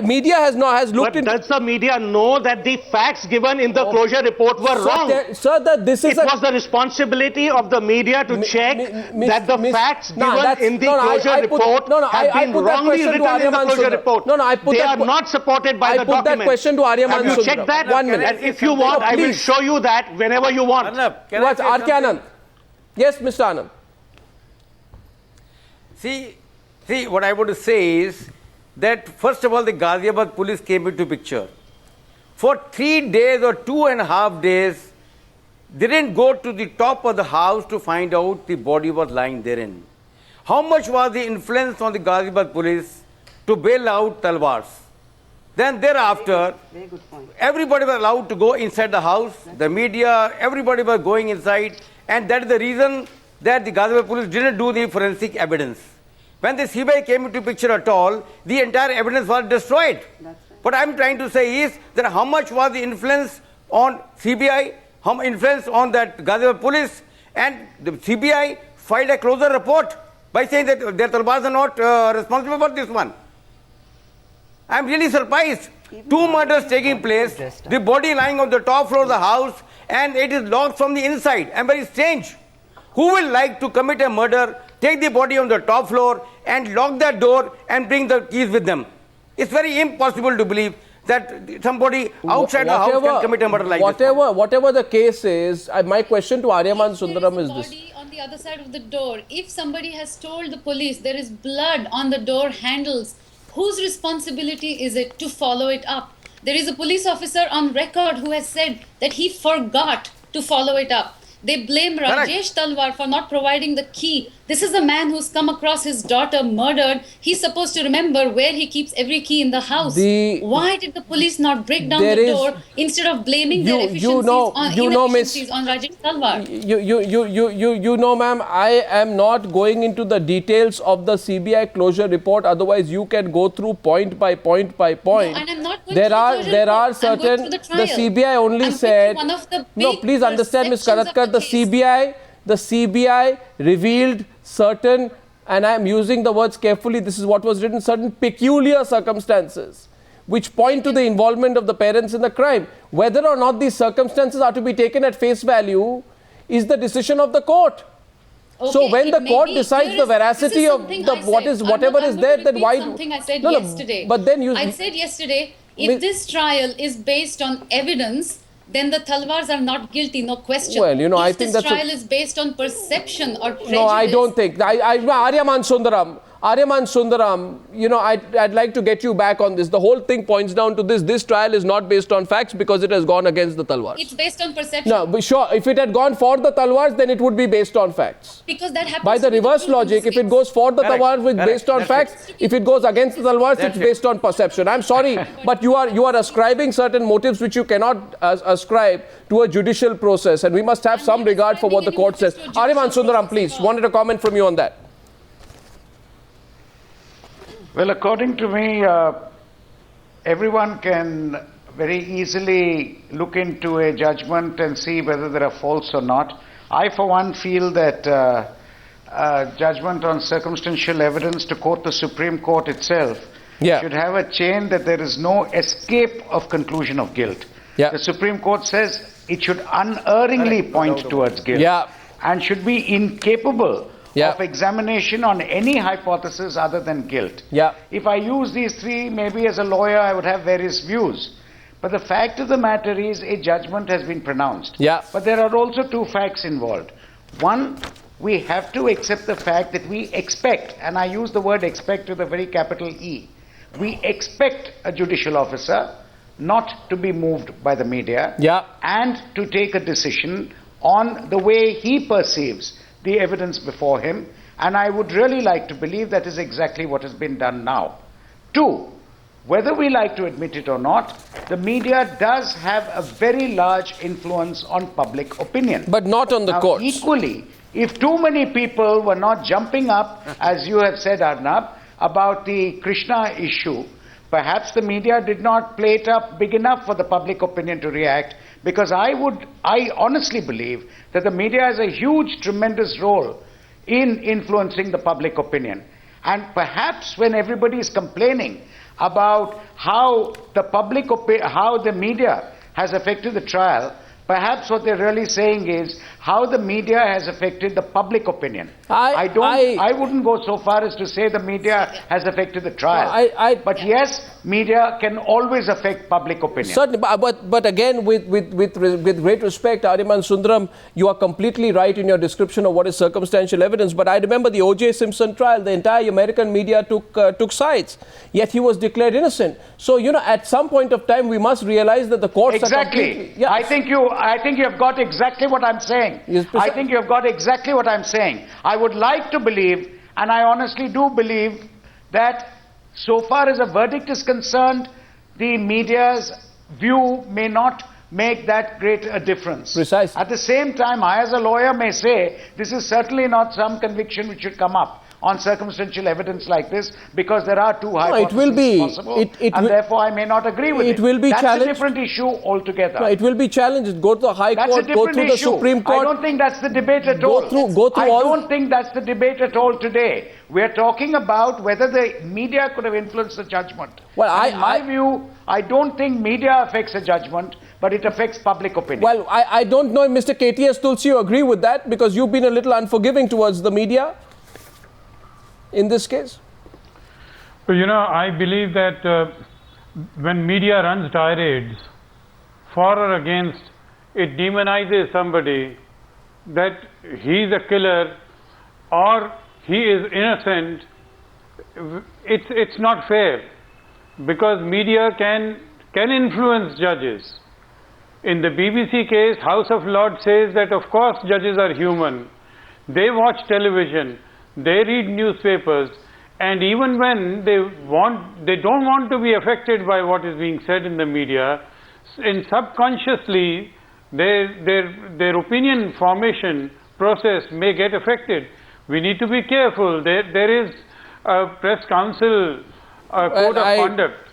media has looked into... But does the media know that the facts given in the closure report were wrong? Sir, it was the responsibility of the media to check that the facts given in the closure report have been wrongly written in the closure report. They are not supported by the document. I put that question to Aryama Sundaram. Have you checked that? 1 minute. And if you want, I will show you that whenever you want. Arnab, K Anand. Yes, Mr. Anand. See, what I want to say is that first of all, the Ghaziabad police came into picture. For 3 days or 2.5 days, they didn't go to the top of the house to find out the body was lying therein. How much was the influence on the Ghaziabad police to bail out Talwars? Then thereafter, everybody was allowed to go inside the house, the media, everybody was going inside, and that is the reason that the Ghaziabad police didn't do the forensic evidence. When the CBI came into picture at all, the entire evidence was destroyed. What I'm trying to say is that how much was the influence on CBI, how much influence on that Ghaziabad police, and the CBI filed a closure report by saying that their Talwars are not responsible for this one. I'm really surprised. 2 murders taking place, the body lying on the top floor of the house, and it is locked from the inside. And very strange. Who will like to commit a murder, take the body on the top floor and lock that door and bring the keys with them? It's very impossible to believe that somebody outside the house can commit a murder like this. Whatever the case is, my question to Aryama Sundaram is this. On the other side of the door, if somebody has told the police there is blood on the door handles, whose responsibility is it to follow it up? There is a police officer on record who has said that he forgot to follow it up. They blame Rajesh Talwar for not providing the key. This is a man who's come across his daughter murdered. He's supposed to remember where he keeps every key in the house. Why did the police not break down the door instead of blaming their inefficiencies on Rajesh Talwar? You know, ma'am, I am not going into the details of the CBI closure report. Otherwise, you can go through point by point by point. No, and I'm not going there are certain. The CBI only said. No, please understand, Ms. Paradkar. The CBI revealed certain, and I am using the words carefully, this is what was written, certain peculiar circumstances which point to the involvement of the parents in the crime. Whether or not these circumstances are to be taken at face value is the decision of the court. Okay, so when the court decides the veracity of whatever is there, then why... Something I said yesterday. But then I said yesterday, if this trial is based on evidence, then the Talwars are not guilty, no question. Well, you know, if I think this that's trial is based on perception or prejudice... No, I don't think. Aryama Sundaram, you know, I'd like to get you back on this. The whole thing points down to this. This trial is not based on facts because it has gone against the Talwars. It's based on perception. No, but sure, if it had gone for the Talwars, then it would be based on facts. Because that happens by the reverse logic, if it goes for the Talwars, it's based on facts. If it goes against the Talwars, it's based on perception. I'm sorry, but you are ascribing certain motives which you cannot ascribe to a judicial process, and we must have some regard for what the court says. Aryama Sundaram, please, wanted a comment from you on that. Well, according to me, everyone can very easily look into a judgment and see whether there are faults or not. I, for one, feel that judgment on circumstantial evidence to quote the Supreme Court itself should have a chain that there is no escape of conclusion of guilt. The Supreme Court says it should unerringly point towards guilt and should be incapable of examination on any hypothesis other than guilt. If I use these three, maybe as a lawyer I would have various views. But the fact of the matter is a judgment has been pronounced. But there are also two facts involved. One, we have to accept the fact that we expect, and I use the word expect with a very capital E, we expect a judicial officer not to be moved by the media and to take a decision on the way he perceives the evidence before him, and I would really like to believe that is exactly what has been done now. Two, whether we like to admit it or not, the media does have a very large influence on public opinion. But not on the courts. Equally, if too many people were not jumping up, as you have said, Arnab, about the Krishna issue, perhaps the media did not play it up big enough for the public opinion to react, because I honestly believe that the media has a huge, tremendous role in influencing the public opinion. And perhaps when everybody is complaining about how the media has affected the trial, perhaps what they're really saying is how the media has affected the public opinion. I wouldn't go so far as to say the media has affected the trial. But yes, media can always affect public opinion. Certainly, but again, with great respect, Aryama Sundaram, you are completely right in your description of what is circumstantial evidence. But I remember the O.J. Simpson trial, the entire American media took sides, yet he was declared innocent. So, you know, at some point of time, we must realize that the courts are completely... Yeah. I think you have got exactly what I'm saying. Yes, I think you have got exactly what I'm saying. I would like to believe, and I honestly do believe, that so far as a verdict is concerned, the media's view may not make that great a difference. Precisely. At the same time, I as a lawyer may say, this is certainly not some conviction which should come up on circumstantial evidence like this, because there are two hypotheses possible, and therefore I may not agree with it. It will be challenged. That's a different issue altogether. No, it will be challenged. Go to the High Court, go through the Supreme Court. I don't think that's the debate at all. I don't think that's the debate at all today. We're talking about whether the media could have influenced the judgment. Well, in my view, I don't think media affects a judgment, but it affects public opinion. Well, I don't know if Mr. KTS Tulsi, you agree with that, because you've been a little unforgiving towards the media in this case. Well, you know, I believe that when media runs tirades for or against, it demonizes somebody, that he's a killer or he is innocent. It's not fair, because media can influence judges. In the BBC case, House of Lords says that of course judges are human. They watch television, they read newspapers, and even when they don't want to be affected by what is being said in the media, and subconsciously their opinion formation process may get affected. We need to be careful. There is a press council code of conduct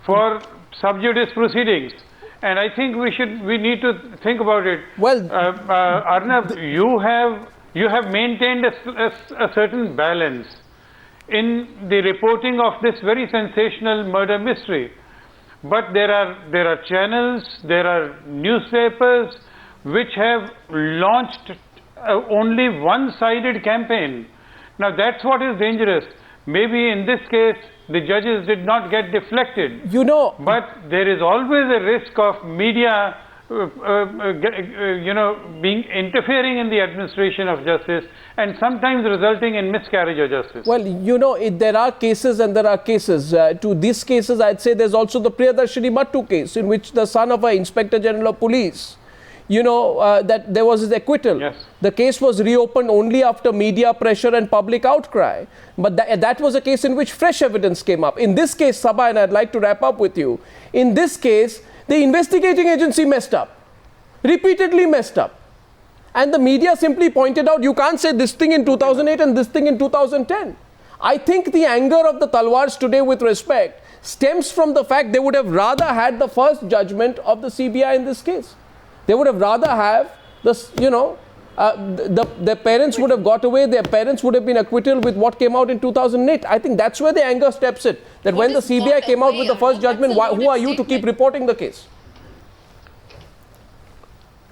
for sub judice proceedings, and I think we need to think about it. Well, Arnab, you have maintained a certain balance in the reporting of this very sensational murder mystery, but there are channels, there are newspapers which have launched only one-sided campaign. Now that's what is dangerous. Maybe in this case the judges did not get deflected. You know, but there is always a risk of media interfering in the administration of justice, and sometimes resulting in miscarriage of justice. Well, you know, there are cases and there are cases. To these cases, I'd say there's also the Priyadarshini Mattu case, in which the son of an Inspector General of Police, you know, that there was his acquittal. Yes. The case was reopened only after media pressure and public outcry. But that was a case in which fresh evidence came up. In this case, Saba, and I'd like to wrap up with you, in this case, the investigating agency messed up, repeatedly messed up. And the media simply pointed out, you can't say this thing in 2008 and this thing in 2010. I think the anger of the Talwars today, with respect, stems from the fact they would have rather had the first judgment of the CBI in this case. They would have rather have this, you know, their parents would have got away, their parents would have been acquitted with what came out in 2008. I think that's where the anger steps in. That when the CBI came out with the first judgment, who are you to keep reporting the case?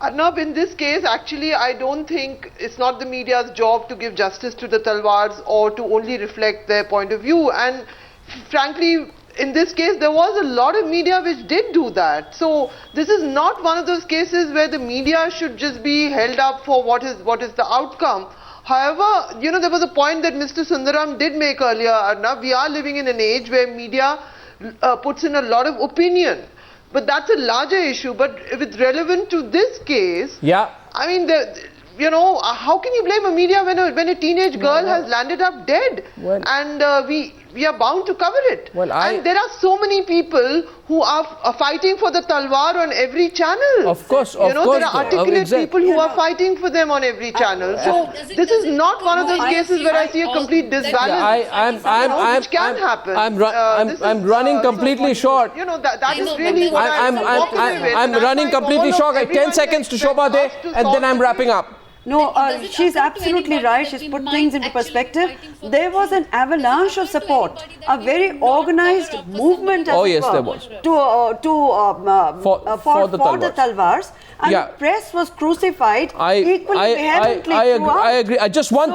Arnab, in this case, actually, I don't think it's not the media's job to give justice to the Talwars or to only reflect their point of view. And frankly, in this case, there was a lot of media which did do that. So this is not one of those cases where the media should just be held up for what is the outcome. However, you know, there was a point that Mr. Sundaram did make earlier, Arnab. We are living in an age where media puts in a lot of opinion. But that's a larger issue. But if it's relevant to this case, yeah, I mean, you know, how can you blame a media when a teenage girl has landed up dead? Well, and we are bound to cover it. Well, and there are so many people who are fighting for the Talwar on every channel. Of course, you know, there are articulate people who are fighting for them on every channel. So this is not one of those cases where I see a complete disbalance. Which can happen. I'm running completely short. You know, that is really what I'm running completely short. 10 seconds to Shobha Day, and then I'm wrapping up. No, she's absolutely right. She's put things into perspective. There was an avalanche of support, a very organized movement. Oh yes, there was. For the Talwars, and the press was crucified equally vehemently. I agree. Just one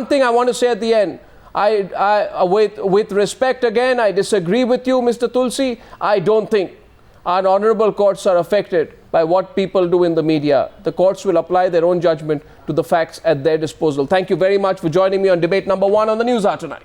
thing I want to say at the end. With respect again, I disagree with you, Mr. Tulsi. I don't think our honorable courts are affected by what people do in the media. The courts will apply their own judgment to the facts at their disposal. Thank you very much for joining me on debate number 1 on the News Hour tonight.